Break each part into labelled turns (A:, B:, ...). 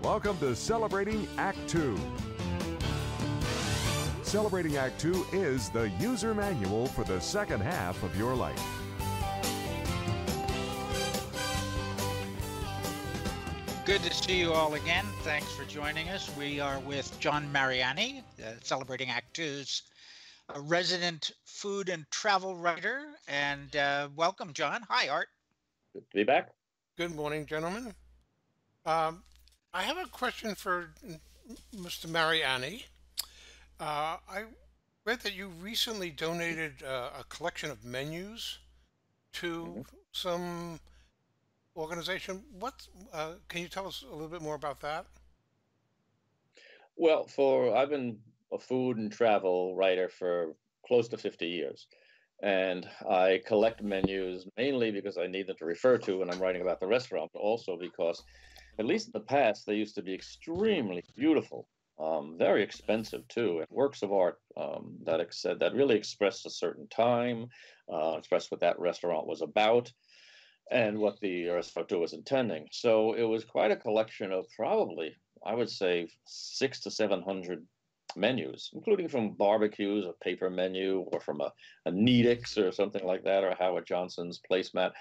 A: Welcome to Celebrating Act Two. Celebrating Act Two is the user manual for the second half of your life.
B: Good to see you all again. Thanks for joining us. We are with John Mariani, Celebrating Act Two's resident food and travel writer. And welcome, John. Hi, Art.
C: Good to be back.
D: Good morning, gentlemen. I have a question for Mr. Mariani. I read that you recently donated a collection of menus to some organization. Can you tell us a little bit more about that?
C: Well, I've been a food and travel writer for close to 50 years. And I collect menus mainly because I need them to refer to when I'm writing about the restaurant, but also because, at least in the past, they used to be extremely beautiful, very expensive too, and works of art that really expressed a certain time, expressed what that restaurant was about, and what the restaurateur was intending. So it was quite a collection of probably, I would say, 600 to 700 menus, including from barbecues, a paper menu, or from a Needix or something like that, or Howard Johnson's placemat.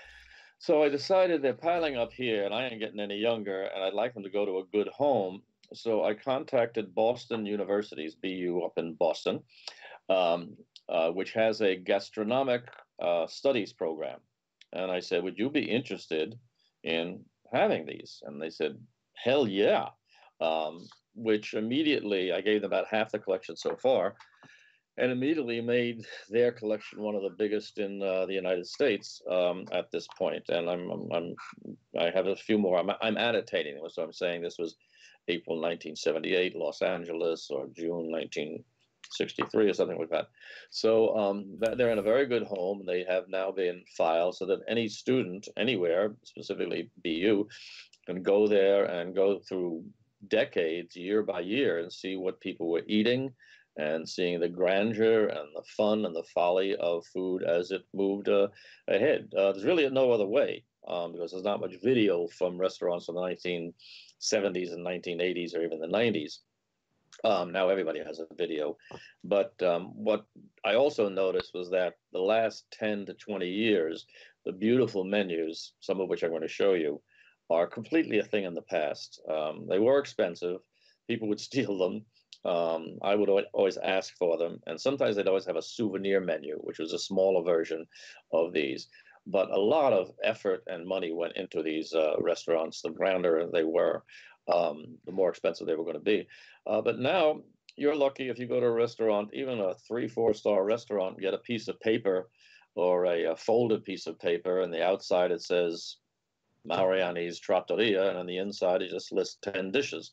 C: So I decided they're piling up here, and I ain't getting any younger, and I'd like them to go to a good home. So I contacted Boston University's BU up in Boston, which has a gastronomic studies program. And I said, would you be interested in having these? And they said, hell yeah. Which immediately, I gave them about half the collection so far, and immediately made their collection one of the biggest in the United States at this point. And I have a few more. I'm annotating them, so I'm saying this was April 1978, Los Angeles, or June 1963, or something like that. So they're in a very good home. They have now been filed so that any student anywhere, specifically BU, can go there and go through decades, year by year, and see what people were eating, and seeing the grandeur and the fun and the folly of food as it moved ahead. There's really no other way, because there's not much video from restaurants from the 1970s and 1980s or even the 90s. Now everybody has a video. But what I also noticed was that the last 10 to 20 years, the beautiful menus, some of which I'm going to show you, are completely a thing in the past. They were expensive. People would steal them. I would always ask for them. And sometimes they'd always have a souvenir menu, which was a smaller version of these. But a lot of effort and money went into these restaurants. The grander they were, the more expensive they were going to be. But now you're lucky if you go to a restaurant, even a 3-4-star restaurant, get a piece of paper or a folded piece of paper, and the outside it says Mariani's Trattoria, and on the inside it just lists 10 dishes.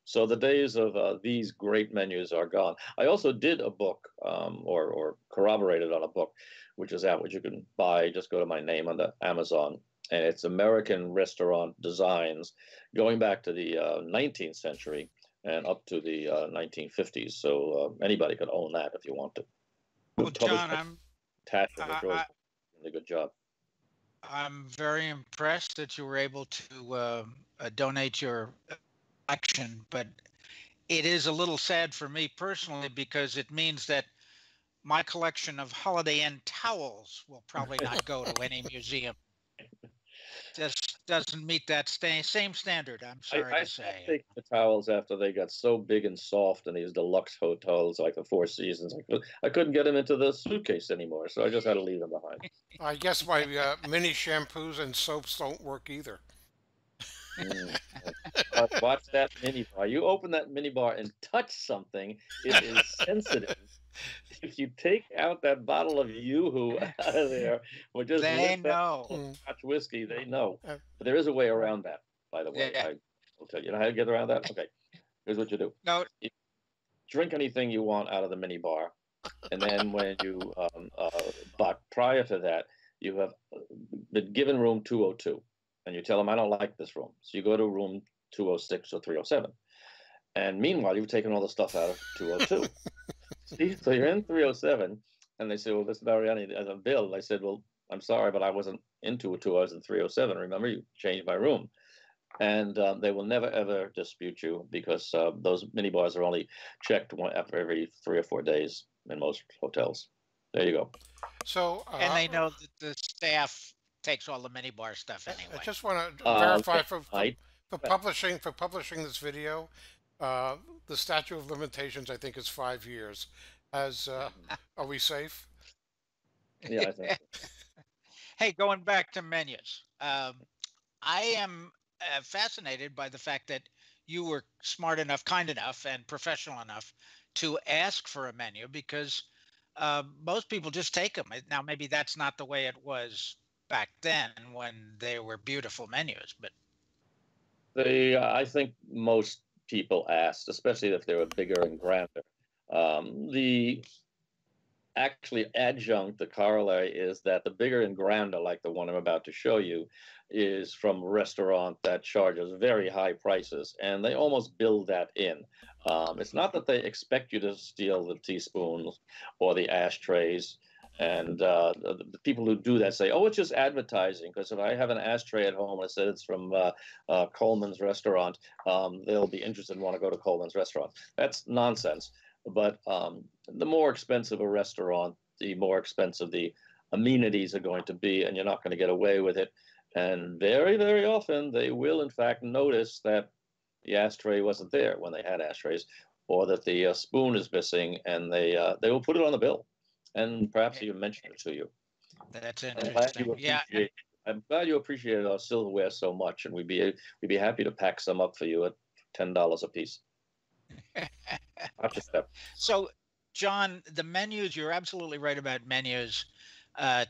C: So the days of these great menus are gone. I also did a book, or corroborated on a book, which is out, which you can buy. Just go to my name on the Amazon, and it's American Restaurant Designs, going back to the 19th century and up to the 1950s. So anybody could own that if you want to.
B: Well, John,
C: really a good job.
B: I'm very impressed that you were able to donate your collection, but it is a little sad for me personally because it means that my collection of Holiday Inn towels will probably not go to any museum. Just doesn't meet that same standard, I'm sorry to say.
C: I take the towels after they got so big and soft in these deluxe hotels like the Four Seasons. I couldn't get them into the suitcase anymore, so I just had to leave them behind.
D: I guess my mini shampoos and soaps don't work either.
C: Watch that mini bar. You open that mini bar and touch something, it is sensitive. If you take out that bottle of Yoo-Hoo out of there, or just Scotch whiskey, they know. But there is a way around that, by the way.
B: Yeah.
C: I'll tell you. You know how to get around that? Okay. Here's what you do.
B: No.
C: You drink anything you want out of the mini bar, and then when you, but prior to that, you have been given room 202, and you tell them, I don't like this room. So you go to room 206 or 307. And meanwhile, you've taken all the stuff out of 202. See, so you're in 307, and they say, well, this Mariani has a bill. I said, well, I'm sorry, but I wasn't in 202. I was in 307. Remember, you changed my room. and they will never ever dispute you because those mini bars are only checked after every 3 or 4 days in most hotels. There you go.
D: So
B: And they know that the staff takes all the mini bar stuff
D: I
B: anyway.
D: just want to verify
C: Yeah, right.
D: for publishing this video. The statute of limitations, I think, is 5 years. As Are we safe?
C: Yeah, I think.
B: Hey, going back to menus, I am fascinated by the fact that you were smart enough, kind enough, and professional enough to ask for a menu because most people just take them. Now, maybe that's not the way it was back then when they were beautiful menus, but
C: I think most people asked, especially if they were bigger and grander. The actually adjunct, the corollary is that the bigger and grander, like the one I'm about to show you, is from a restaurant that charges very high prices, and they almost build that in. It's not that they expect you to steal the teaspoons or the ashtrays. And the people who do that say, "Oh, it's just advertising." Because if I have an ashtray at home and it says it's from Coleman's restaurant, they'll be interested and want to go to Coleman's restaurant. That's nonsense. But the more expensive a restaurant, the more expensive the amenities are going to be, and you're not going to get away with it. And very, very often, they will, in fact, notice that the ashtray wasn't there when they had ashtrays, or that the spoon is missing, and they will put it on the bill, and perhaps even mention it to you.
B: that's
C: I'm glad you
B: interesting. Yeah,
C: appreciate. I'm glad you appreciate our silverware so much, and we'd be happy to pack some up for you at $10 a piece. Watch a step.
B: so, John, the menus, you're absolutely right about menus.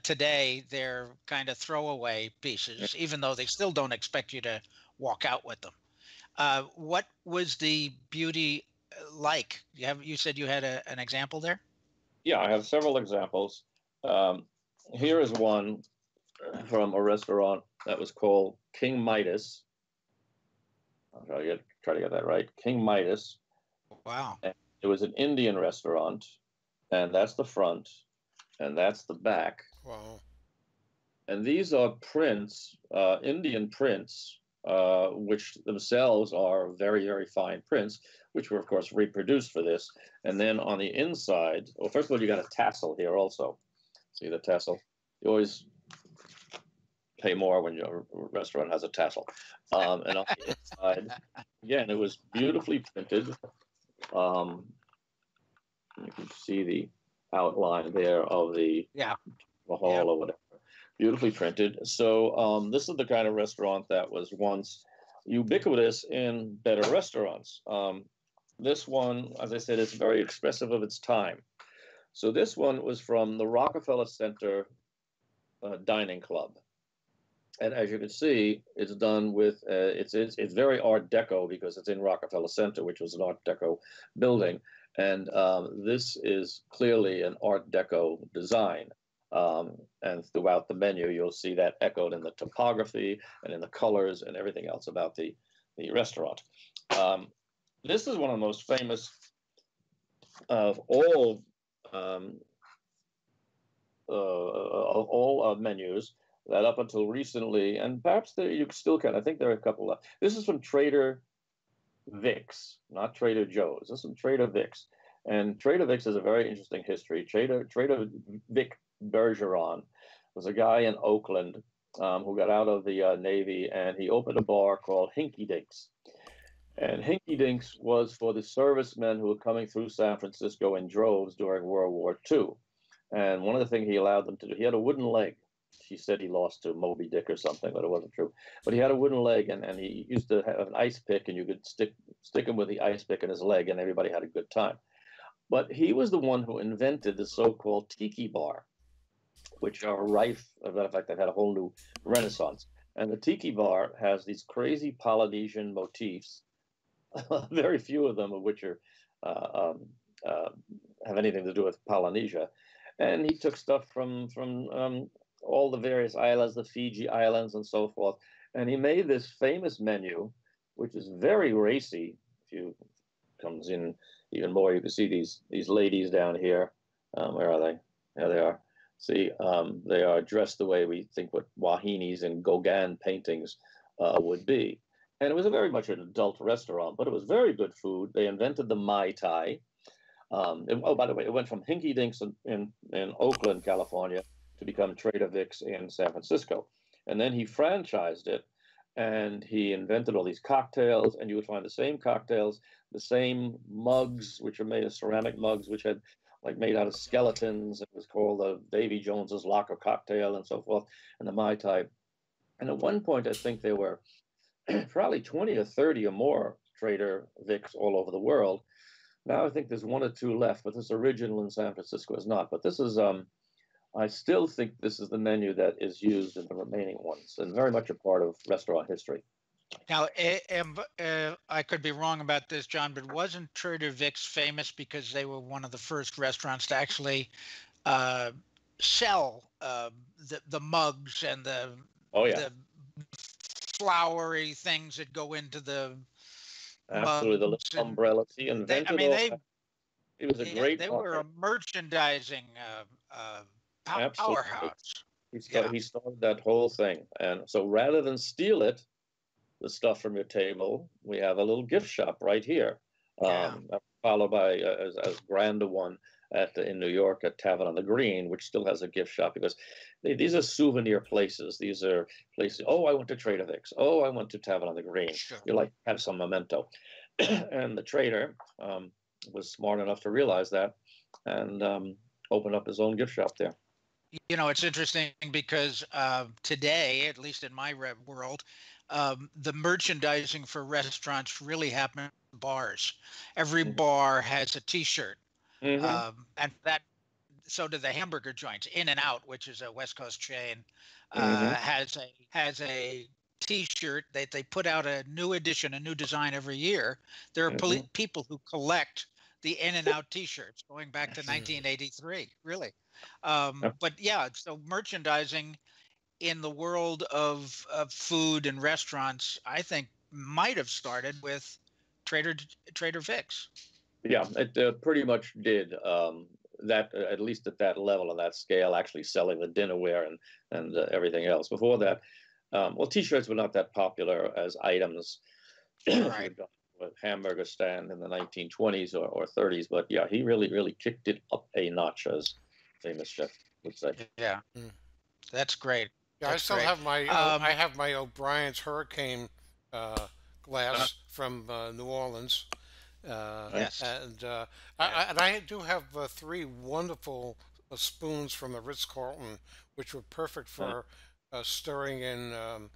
B: Today, they're kind of throwaway pieces, even though they still don't expect you to walk out with them. What was the beauty like? You said you had an example there?
C: Yeah, I have several examples. Um, Here is one from a restaurant that was called King Midas. I'll try to get that right. King Midas.
B: Wow.
C: And it was an Indian restaurant, and that's the front, and that's the back.
D: Wow.
C: And these are prints, Indian prints, which themselves are very, very fine prints, which were, of course, reproduced for this. And then on the inside, well, first of all, you got a tassel here also. See the tassel? You always pay more when your restaurant has a tassel. And on the inside, again, it was beautifully printed. You can see the outline there of the
B: Yeah.
C: hall
B: Yeah.
C: or whatever. Beautifully printed. So this is the kind of restaurant that was once ubiquitous in better restaurants. This one, as I said, is very expressive of its time. So this one was from the Rockefeller Center Dining Club. And as you can see, it's done with it's very Art Deco because it's in Rockefeller Center, which was an Art Deco building, and this is clearly an Art Deco design. And throughout the menu, you'll see that echoed in the topography and in the colors and everything else about the restaurant. This is one of the most famous of all menus that up until recently, and perhaps you still can. I think there are a couple of. This is from Trader Vic's, not Trader Joe's. This is from Trader Vic's, and Trader Vic's is a very interesting history. Trader Vic Bergeron was a guy in Oakland who got out of the Navy, and he opened a bar called Hinky Dinks. And Hinky Dinks was for the servicemen who were coming through San Francisco in droves during World War II. And one of the things he allowed them to do, he had a wooden leg. He said he lost to Moby Dick or something, but it wasn't true. But he had a wooden leg, and he used to have an ice pick, and you could stick him with the ice pick in his leg, and everybody had a good time. But he was the one who invented the so-called tiki bar, which are rife. As a matter of fact, they've had a whole new renaissance. And the tiki bar has these crazy Polynesian motifs, very few of them of which are have anything to do with Polynesia. And he took stuff from all the various islands, the Fiji Islands, and so forth. And he made this famous menu, which is very racy. If you comes in even more, you can see these ladies down here. Where are they? There they are. See, they are dressed the way we think what Wahinis and Gauguin paintings would be. And it was a very much an adult restaurant, but it was very good food. They invented the Mai Tai. Oh, by the way, it went from Hinky Dinks in Oakland, California, to become Trader Vic's in San Francisco. And then he franchised it, and he invented all these cocktails, and you would find the same cocktails, the same mugs, which are made of ceramic mugs, which had like made out of skeletons. It was called the Davy Jones's Locker Cocktail and so forth, and the Mai Tai. And at one point, I think there were probably 20 or 30 or more Trader Vic's all over the world. Now I think there's one or two left, but this original in San Francisco is not. But this is, I still think this is the menu that is used in the remaining ones, and very much a part of restaurant history.
B: Now, I could be wrong about this, John, but wasn't Trader Vic's famous because they were one of the first restaurants to actually sell the mugs and
C: Oh yeah,
B: the flowery things that go into the
C: absolutely. The
B: mugs?
C: little
B: And
C: umbrellas he
B: they, I
C: invented
B: mean,
C: all
B: they
C: that. He was a
B: yeah,
C: great
B: they were
C: marketer.
B: a merchandising
C: Absolutely.
B: powerhouse.
C: He
B: Yeah,
C: started, he started that whole thing. And so rather than steal it, the stuff from your table, we have a little gift shop right here,
B: yeah.
C: followed by as grand a one in New York at Tavern on the Green, which still has a gift shop because these are souvenir places. These are places. Oh, I went to Trader Vic's. Oh, I went to Tavern on the Green.
B: Sure.
C: You like have some memento. And the trader was smart enough to realize that and opened up his own gift shop there.
B: You know, it's interesting because today, at least in my world, the merchandising for restaurants really happen in bars. Every
C: Mhm.
B: bar has a T-shirt,
C: Hmm.
B: and that so do the hamburger joints. In and Out, which is a West Coast chain,
C: Hmm.
B: has a T-shirt that they put out a new edition, a new design every year. There are
C: Hmm.
B: people who collect the In and Out T-shirts going back to
D: Mm.
B: 1983. Really, but yeah, so merchandising in the world of food and restaurants, I think might have started with Trader Trader Vic's.
C: Yeah, it pretty much did that at least at that level and that scale, actually selling the dinnerware and everything else. Before that, well, T-shirts were not that popular as items if you
B: Right.
C: had gone to a hamburger stand in the 1920s or 30s. But yeah, he really kicked it up a notch, as famous chef would say.
B: Yeah,
D: Mm.
B: that's great.
D: Yeah, I
B: That's
D: still
B: great.
D: have I
B: Um,
D: have my O'Brien's Hurricane
C: Uh,
D: glass from New Orleans.
C: nice.
B: yes.
D: And
B: Yeah.
D: and I do have three wonderful spoons from the Ritz-Carlton, which were perfect
C: Uh,
D: for stirring in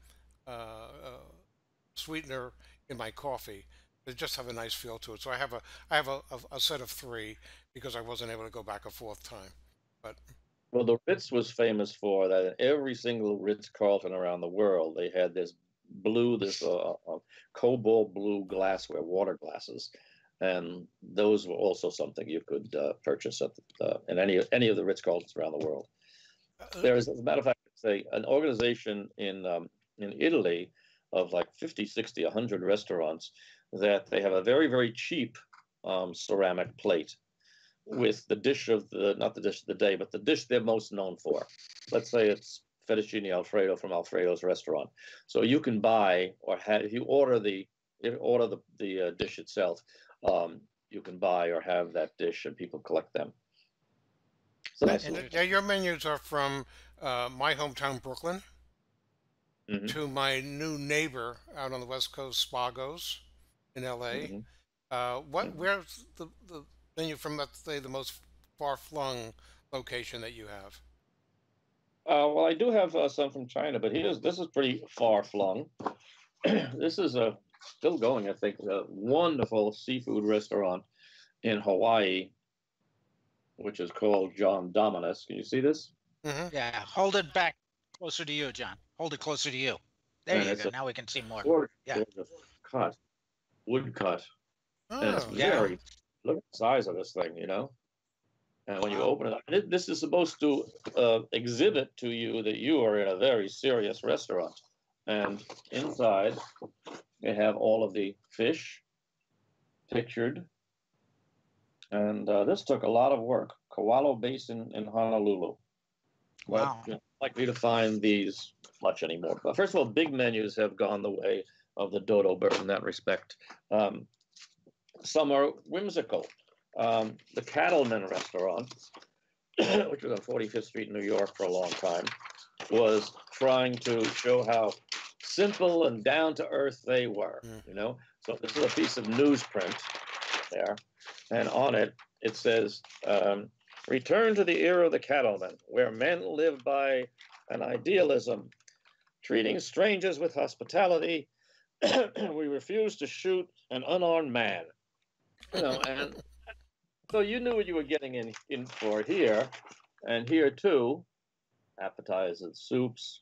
D: sweetener in my coffee. They just have a nice feel to it. So I have a set of three because I wasn't able to go back a fourth time. But
C: well, the Ritz was famous for that. In every single Ritz Carlton around the world, they had this cobalt blue glassware, water glasses, and those were also something you could purchase in any of the Ritz Carltons around the world.
D: uh,
C: There is, as a matter of fact, say an organization in Italy of like 50, 60, 100 restaurants that they have a very cheap ceramic plate with the dish of the not the dish of the day, but the dish they're most known for. Let's say it's fettuccine alfredo from Alfredo's restaurant. So you can buy or have if you order the dish itself, you can buy or have that dish, and people collect them. It's a
B: That's
C: nice
D: and
C: little.
D: yeah,
B: interesting.
D: your menus are from my hometown, Brooklyn,
C: Hmm.
D: to my new neighbor out on the West Coast, Spago's in LA.
C: Hmm. Hmm.
D: Where's the menu from, let's say, the most far-flung location that you have?
C: Well, I do have some from China, but this is pretty far flung. This is still going, I think, a wonderful seafood restaurant in Hawaii, which is called John Dominus. Can you see this?
D: Hmm.
B: Yeah, hold it back closer to you, John. Hold it closer to you. There
C: And
B: you
C: it's
B: go.
C: a
B: Now we can see more.
C: gorgeous,
B: Yeah,
C: gorgeous cut, wood cut, and it's
D: Oh,
B: yeah.
D: yeah.
C: very. Look at the size of this thing, And when you
B: Wow.
C: open it, this is supposed to exhibit to you that you are in a very serious restaurant. And inside, they have all of the fish pictured. And this took a lot of work. Kowalo Basin in Honolulu. But
B: Wow.
C: likely to find these much anymore. But first of all, big menus have gone the way of the dodo bird in that respect. Some are whimsical. The Cattleman restaurant, which was on 45th Street in New York for a long time, was trying to show how simple and down to earth they were, you know. So this is a piece of newsprint there, and on it it says, "Return to the era of the cattleman, where men lived by an idealism, treating strangers with hospitality. We refuse to shoot an unarmed man." You know, and so you knew what you were getting in for here, and here too, appetizers, soups.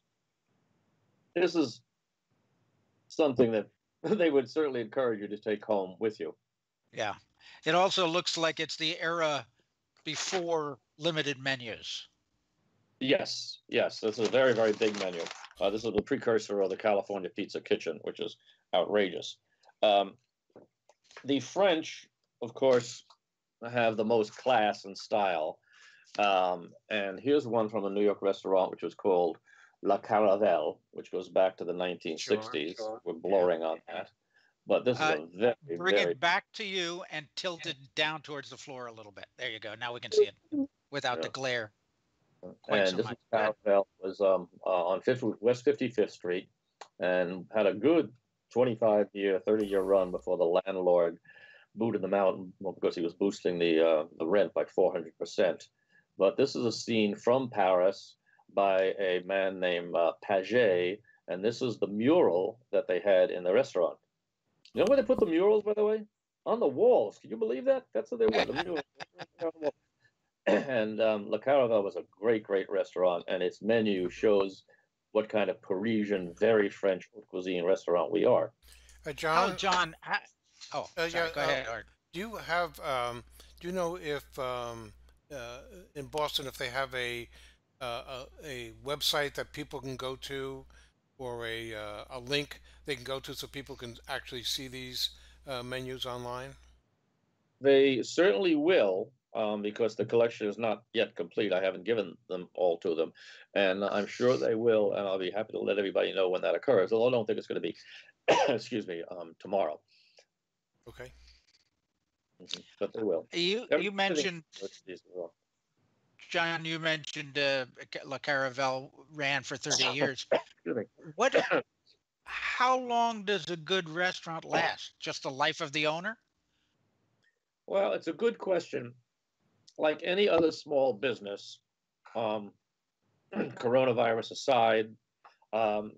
C: This is something that they would certainly encourage you to take home with you.
B: Yeah. It also looks like it's the era before limited menus.
C: Yes, yes, this is a very, very big menu. This is the precursor of the California Pizza Kitchen, which is outrageous. The French, of course, have the most class and style. And here's one from a New York restaurant, which was called La Caravelle, which goes back to the 1960s.
B: Sure.
C: We're blurring on that. But this is a very,
B: bring
C: very...
B: it back to you and tilt it down towards the floor a little bit. There you go. Now we can see it without the glare. Quite
C: and
B: so
C: this
B: much.
C: Caravelle was on West 55th Street and had a good 25-year, 30-year run before the landlord booted them out, because he was boosting the rent by 400%. But this is a scene from Paris by a man named Paget, and this is the mural that they had in the restaurant. You know where they put the murals, by the way? On the walls. Can you believe that? That's what they were. The murals. And La Caravelle was a great, great restaurant, and its menu shows what kind of Parisian, very French cuisine restaurant we are.
D: John.
B: Oh, John. Sorry,
D: Yeah,
B: go ahead, Art.
D: do you have? Do you know if in Boston, if they have a website that people can go to, or a link they can go to, so people can actually see these menus online?
C: They certainly will, because the collection is not yet complete. I haven't given them all to them, and I'm sure they will, and I'll be happy to let everybody know when that occurs. Although I don't think it's going to be, excuse me, tomorrow.
D: Okay.
C: But they will.
B: You mentioned, John, you mentioned La Caravelle ran for 30 years. How long does a good restaurant last? Just the life of the owner?
C: Well, it's a good question. Like any other small business, coronavirus aside,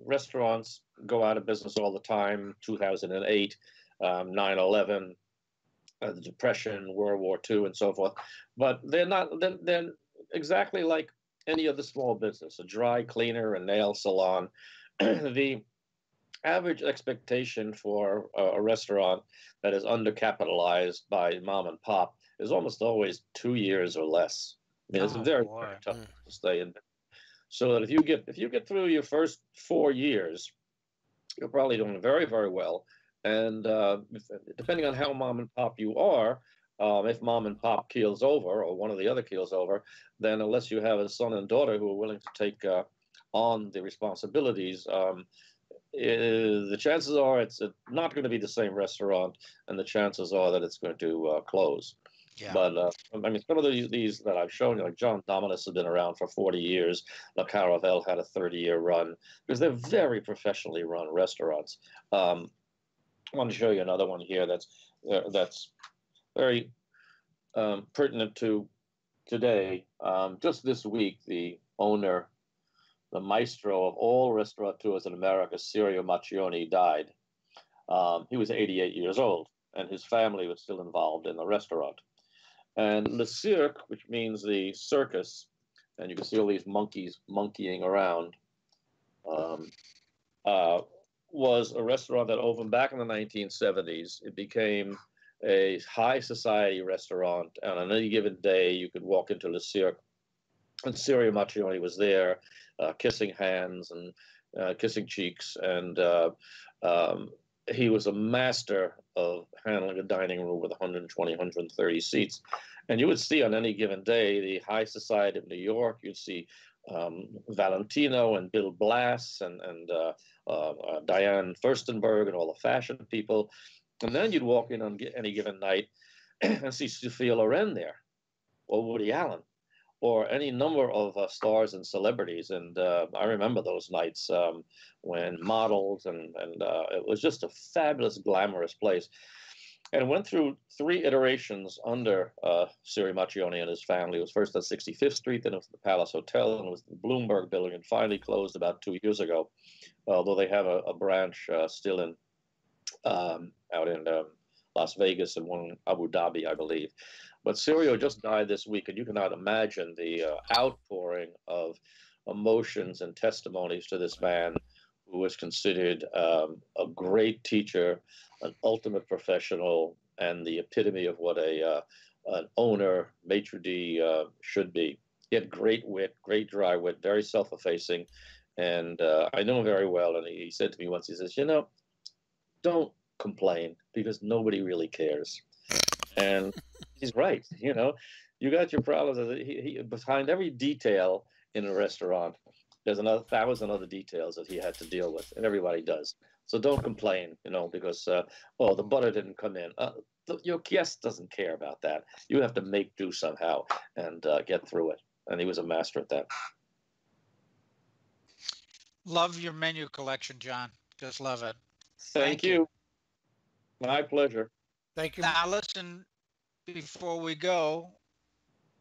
C: restaurants go out of business all the time. 2008, 9/11, the Depression, World War II, and so forth. But they're not. They're exactly like any other small business, a dry cleaner, a nail salon. The average expectation for a restaurant that is undercapitalized by mom and pop is almost always 2 years or less. I mean, it's very, very tough to stay in. So that if you get through your first 4 years, you're probably doing very, very well. And depending on how mom and pop you are, if mom and pop keels over, or one of the other keels over, then unless you have a son and daughter who are willing to take on the responsibilities, the chances are it's not going to be the same restaurant, and the chances are that it's going to close. Yeah. But I mean, some of these that I've shown you, like John Dominus, has been around for 40 years. La Caravelle had a 30-year run, because they're very professionally run restaurants. I want to show you another one here that's very pertinent to today. Just this week, the owner, the maestro of all restaurateurs in America, Sirio Maccioni, died. He was 88 years old, and his family was still involved in the restaurant. And Le Cirque, which means the circus, and you can see all these monkeys monkeying around, was a restaurant that opened back in the 1970s. It became a high society restaurant, and on any given day, you could walk into Le Cirque, and Sirio Maccioni was there, kissing hands and kissing cheeks, and he was a master of handling a dining room with 120, 130 seats. And you would see on any given day the high society of New York. You'd see Valentino and Bill Blass and Diane Furstenberg and all the fashion people. And then you'd walk in on any given night and see Sophia Loren there, or Woody Allen, or any number of stars and celebrities. And I remember those nights when models, and it was just a fabulous, glamorous place. And went through 3 iterations under Siri Macchione and his family. It was first at 65th Street, then it was the Palace Hotel, and it was the Bloomberg Building, and finally closed about 2 years ago, although they have a branch still in out in Las Vegas and one in Abu Dhabi, I believe. But Sirio just died this week, and you cannot imagine the outpouring of emotions and testimonies to this man who was considered a great teacher, an ultimate professional, and the epitome of what an owner, maitre d' should be. He had great wit, great dry wit, very self-effacing, and I know him very well. And he said to me once, he says, don't complain because nobody really cares. And he's right. You got your problems. Behind every detail in a restaurant, there's another 1,000 other details that he had to deal with, and everybody does. So don't complain, because, the butter didn't come in. Your guest doesn't care about that. You have to make do somehow and get through it. And he was a master at that.
B: Love your menu collection, John. Just love it.
C: Thank you. My pleasure.
D: Thank you.
B: Now, listen, before we go,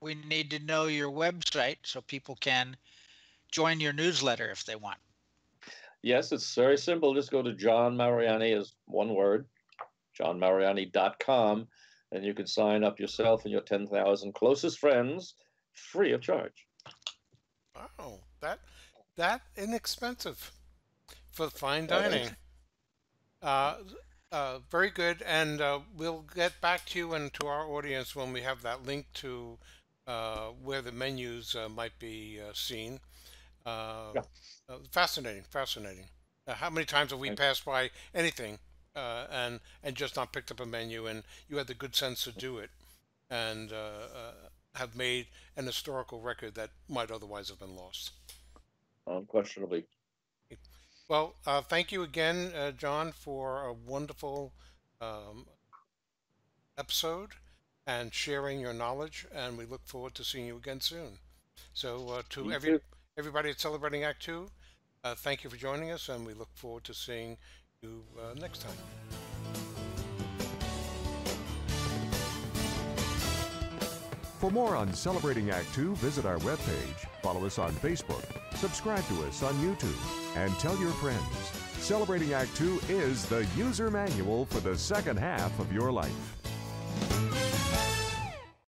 B: we need to know your website so people can join your newsletter if they want.
C: Yes, it's very simple. Just go to John Mariani as one word, johnmariani.com, and you can sign up yourself and your 10,000 closest friends free of charge.
D: Wow, that inexpensive for fine dining. Very good, and we'll get back to you and to our audience when we have that link to where the menus might be seen. Fascinating. How many times have we passed by anything and just not picked up a menu, and you had the good sense to do it, and have made an historical record that might otherwise have been lost?
C: Unquestionably.
D: Well, thank you again, John, for a wonderful episode and sharing your knowledge, and we look forward to seeing you again soon. So to everybody at Celebrating Act Two, thank you for joining us, and we look forward to seeing you next time.
A: For more on Celebrating Act Two, visit our webpage, follow us on Facebook, subscribe to us on YouTube, and tell your friends. Celebrating Act Two is the user manual for the second half of your life.